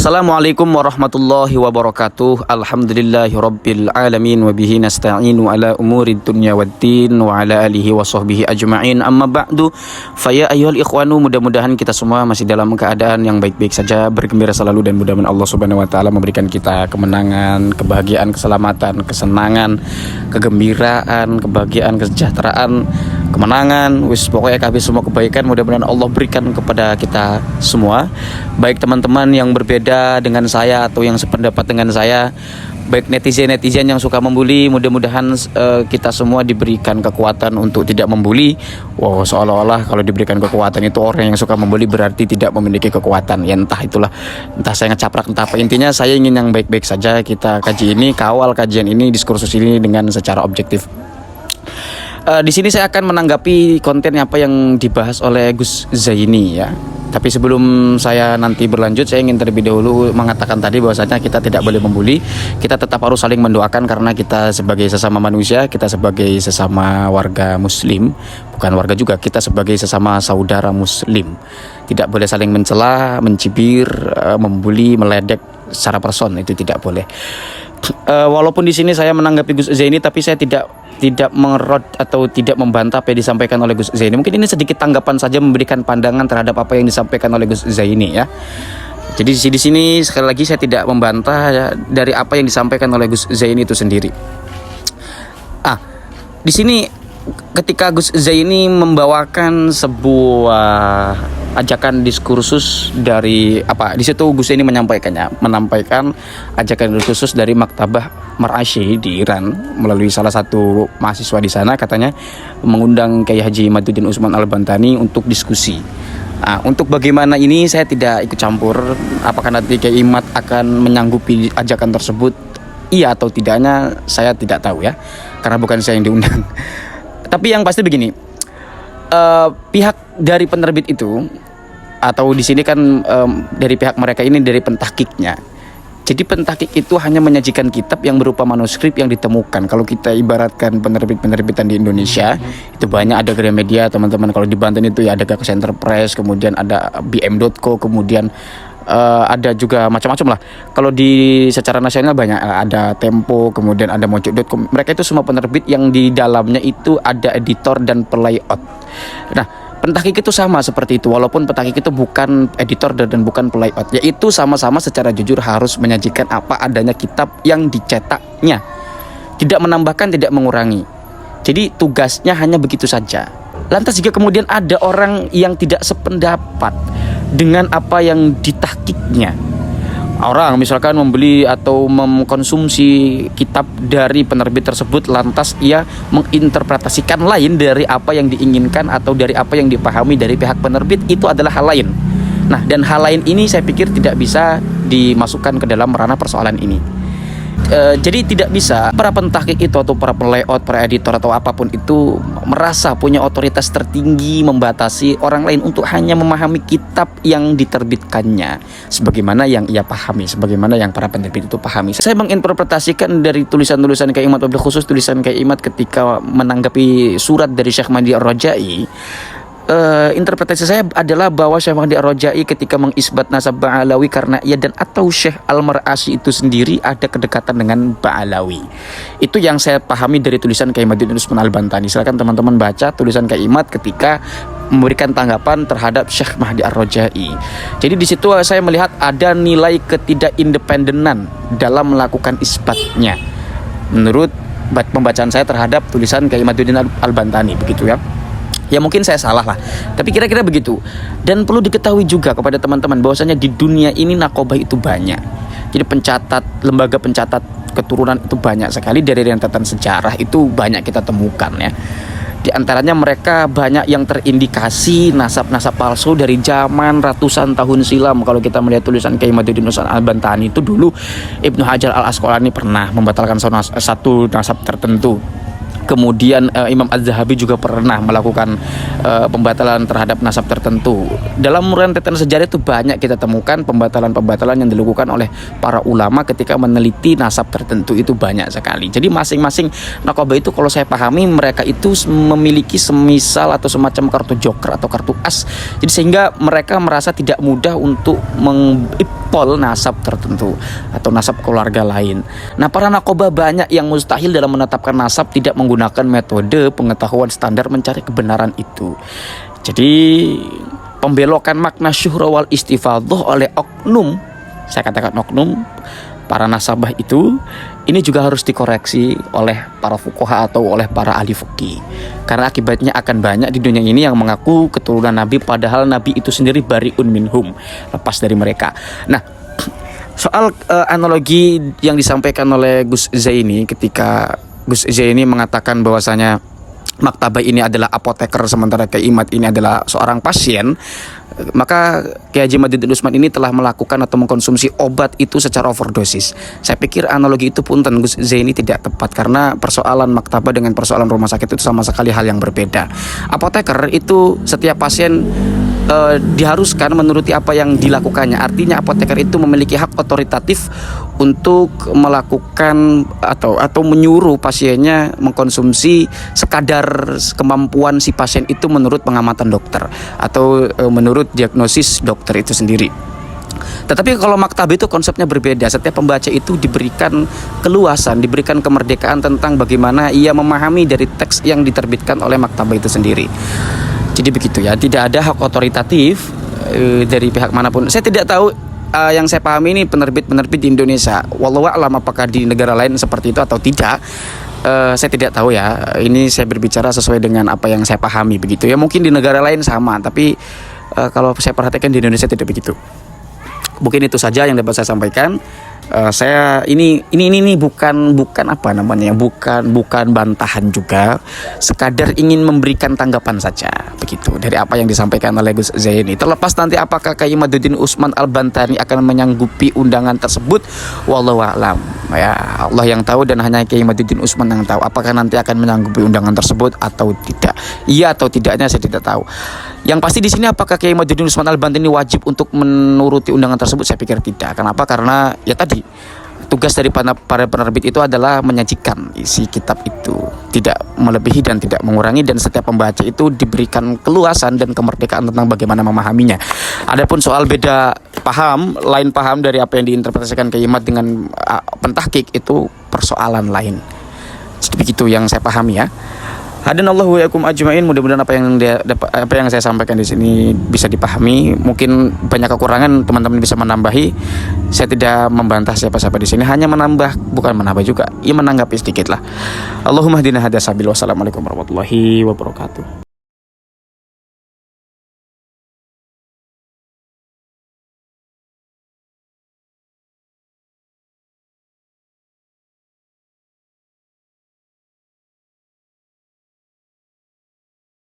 Assalamualaikum warahmatullahi wabarakatuh. Alhamdulillahirabbil alamin wa bihi nasta'inu ala umurid dunya waddin wa ala alihi wa sahbihi ajma'in. Amma ba'du. Faya ayyuhal ikhwanu, mudah-mudahan kita semua masih dalam keadaan yang baik-baik saja, bergembira selalu, dan mudah-mudahan Allah Subhanahu wa taala memberikan kita kemenangan, kebahagiaan, keselamatan, kesenangan, kegembiraan, kebahagiaan, kesejahteraan, kemenangan, pokoknya kabeh semua kebaikan mudah-mudahan Allah berikan kepada kita semua. Baik teman-teman yang berbeda dengan saya atau yang sependapat dengan saya, baik netizen yang suka membuli, mudah-mudahan kita semua diberikan kekuatan untuk tidak membuli. Wow, seolah-olah kalau diberikan kekuatan itu orang yang suka membuli berarti tidak memiliki kekuatan. Ya entah itulah, entah saya ngecaprak entah apa. Intinya saya ingin yang baik-baik saja. Kita kaji ini, kawal kajian ini, diskursus ini dengan secara objektif. Di sini saya akan menanggapi konten apa yang dibahas oleh Gus Zaini ya. Tapi sebelum saya nanti berlanjut, saya ingin terlebih dahulu mengatakan tadi bahwasanya kita tidak boleh membuli. Kita tetap harus saling mendoakan karena kita sebagai sesama manusia, kita sebagai sesama warga muslim, bukan warga juga, kita sebagai sesama saudara muslim. Tidak boleh saling mencela, mencibir, membuli, meledek secara person, itu tidak boleh. Walaupun di sini saya menanggapi Gus Zaini, tapi saya tidak mengerot atau tidak membantah apa yang disampaikan oleh Gus Zaini. Mungkin ini sedikit tanggapan saja, memberikan pandangan terhadap apa yang disampaikan oleh Gus Zaini ya. Jadi di sini sekali lagi saya tidak membantah ya, dari apa yang disampaikan oleh Gus Zaini itu sendiri. Di sini ketika Gus Zaini membawakan sebuah ajakan diskursus dari di situ Gus Zaini menampaikan ajakan diskursus dari Maktabah Mar'asyi di Iran melalui salah satu mahasiswa di sana, katanya mengundang Kiai Haji Imaduddin Usman Al-Bantani untuk diskusi. Untuk bagaimana ini saya tidak ikut campur. Apakah nanti Kiai Imad akan menyanggupi ajakan tersebut, iya atau tidaknya saya tidak tahu ya, karena bukan saya yang diundang. Tapi yang pasti begini, pihak dari penerbit itu, atau di sini kan dari pihak mereka ini, dari pentahkiknya. Jadi pentahkik itu hanya menyajikan kitab yang berupa manuskrip yang ditemukan. Kalau kita ibaratkan penerbitan di Indonesia, itu banyak, ada Gramedia teman-teman. Kalau di Banten itu ya ada Gakus Enterprise, kemudian ada bm.co, kemudian ada juga macam-macam lah. Kalau di secara nasional banyak, ada Tempo, kemudian ada Mojok.com. Mereka itu semua penerbit yang di dalamnya itu ada editor dan playout. Nah, pentahkik itu sama seperti itu, walaupun pentahkik itu bukan editor dan bukan playout, yaitu sama-sama secara jujur harus menyajikan apa adanya kitab yang dicetaknya, tidak menambahkan, tidak mengurangi. Jadi tugasnya hanya begitu saja. Lantas jika kemudian ada orang yang tidak sependapat dengan apa yang ditahkiknya, orang misalkan membeli atau mengkonsumsi kitab dari penerbit tersebut, lantas ia menginterpretasikan lain dari apa yang diinginkan atau dari apa yang dipahami dari pihak penerbit, itu adalah hal lain. Nah, dan hal lain ini saya pikir tidak bisa dimasukkan ke dalam ranah persoalan ini. Jadi tidak bisa para pentahkik itu atau para playout, para editor atau apapun itu merasa punya otoritas tertinggi membatasi orang lain untuk hanya memahami kitab yang diterbitkannya sebagaimana yang ia pahami, sebagaimana yang para penerbit itu pahami. Saya menginterpretasikan dari tulisan-tulisan Kiai Imad, wabil khusus tulisan Kiai Imad ketika menanggapi surat dari Syekh Mahdi Ar-Rajai. Interpretasi saya adalah bahwa Syekh Mahdi Ar-Rajai ketika mengisbat nasab Ba'alawi karena ia dan atau Syekh Al-Mar'asyi itu sendiri ada kedekatan dengan Ba'alawi. Itu yang saya pahami dari tulisan Kiai Imaduddin Usman Al-Bantani. Silakan teman-teman baca tulisan Kiai Imad ketika memberikan tanggapan terhadap Syekh Mahdi Ar-Rajai. Jadi di situ saya melihat ada nilai ketidakindependenan dalam melakukan isbatnya, menurut pembacaan saya terhadap tulisan Kiai Imaduddin Al-Bantani, begitu ya. Ya mungkin saya salah lah, tapi kira-kira begitu. Dan perlu diketahui juga kepada teman-teman bahwasanya di dunia ini nakobah itu banyak. Jadi lembaga pencatat keturunan itu banyak sekali, dari rentetan sejarah itu banyak kita temukan ya. Di antaranya mereka banyak yang terindikasi nasab-nasab palsu dari zaman ratusan tahun silam. Kalau kita melihat tulisan Kiai Imaduddin Usman Al-Bantani itu, dulu Ibnu Hajar Al-Asqalani pernah membatalkan satu nasab tertentu. Kemudian Imam Az-Zahabi juga pernah melakukan pembatalan terhadap nasab tertentu. Dalam rentetan sejarah itu banyak kita temukan pembatalan-pembatalan yang dilakukan oleh para ulama ketika meneliti nasab tertentu, itu banyak sekali. Jadi masing-masing nakobah itu kalau saya pahami mereka itu memiliki semisal atau semacam kartu joker atau kartu as. Jadi sehingga mereka merasa tidak mudah untuk mengipol nasab tertentu atau nasab keluarga lain. Nah, para nakobah banyak yang mustahil dalam menetapkan nasab tidak menggunakan metode pengetahuan standar mencari kebenaran itu. Jadi pembelokan makna syuhra wal istifadhah oleh oknum, saya katakan oknum, para nasabah itu, ini juga harus dikoreksi oleh para fuqaha atau oleh para ahli fikih. Karena akibatnya akan banyak di dunia ini yang mengaku keturunan Nabi padahal Nabi itu sendiri bariun minhum, lepas dari mereka. Nah, soal analogi yang disampaikan oleh Gus Zaini ketika Gus Zaini mengatakan bahwasanya Maktabah ini adalah apoteker sementara Kiai Imad ini adalah seorang pasien, maka Kiai Haji Madiddin Utsman ini telah melakukan atau mengkonsumsi obat itu secara overdosis. Saya pikir analogi itu pun Gus Zaini tidak tepat karena persoalan maktabah dengan persoalan rumah sakit itu sama sekali hal yang berbeda. Apoteker itu setiap pasien diharuskan menuruti apa yang dilakukannya. Artinya apoteker itu memiliki hak otoritatif untuk melakukan atau menyuruh pasiennya mengkonsumsi sekadar kemampuan si pasien itu menurut pengamatan dokter atau menurut diagnosis dokter itu sendiri. Tetapi kalau maktabah itu konsepnya berbeda. Setiap pembaca itu diberikan keluasan, diberikan kemerdekaan tentang bagaimana ia memahami dari teks yang diterbitkan oleh maktabah itu sendiri. Jadi begitu ya, tidak ada hak otoritatif dari pihak manapun. Saya tidak tahu, yang saya pahami ini penerbit-penerbit di Indonesia. Wallahu a'lam apakah di negara lain seperti itu atau tidak. Saya tidak tahu ya. Ini saya berbicara sesuai dengan apa yang saya pahami begitu ya. Mungkin di negara lain sama, tapi kalau saya perhatikan di Indonesia tidak begitu. Mungkin itu saja yang dapat saya sampaikan. Saya ini bukan apa namanya, bukan bantahan juga, sekadar ingin memberikan tanggapan saja begitu dari apa yang disampaikan oleh Gus Zaini. Terlepas nanti apakah Kiai Madiddin Utsman Al-Bantani akan menyanggupi undangan tersebut, wallahu a'lam ya, Allah yang tahu dan hanya Kiai Madiddin Utsman yang tahu apakah nanti akan menyanggupi undangan tersebut atau tidak. Iya atau tidaknya saya tidak tahu. Yang pasti di sini apakah Kiai Madiddin Utsman Al-Bantani wajib untuk menuruti undangan tersebut, saya pikir tidak. Kenapa? Karena ya tadi tugas dari para penerbit itu adalah menyajikan isi kitab itu, tidak melebihi dan tidak mengurangi, dan setiap pembaca itu diberikan keluasan dan kemerdekaan tentang bagaimana memahaminya. Adapun soal beda paham, lain paham dari apa yang diinterpretasikan Kiai Imad dengan pentahqiq itu persoalan lain. Jadi begitu yang saya pahami ya. Hadanallahu wa yakum ajmain. Mudah-mudahan apa yang saya sampaikan di sini bisa dipahami. Mungkin banyak kekurangan, teman-teman bisa menambahi. Saya tidak membantah siapa-siapa di sini, hanya bukan menambah juga, ya menanggapi sedikit lah. Allahumma hdina hada sabil. Wassalamualaikum warahmatullahi wabarakatuh.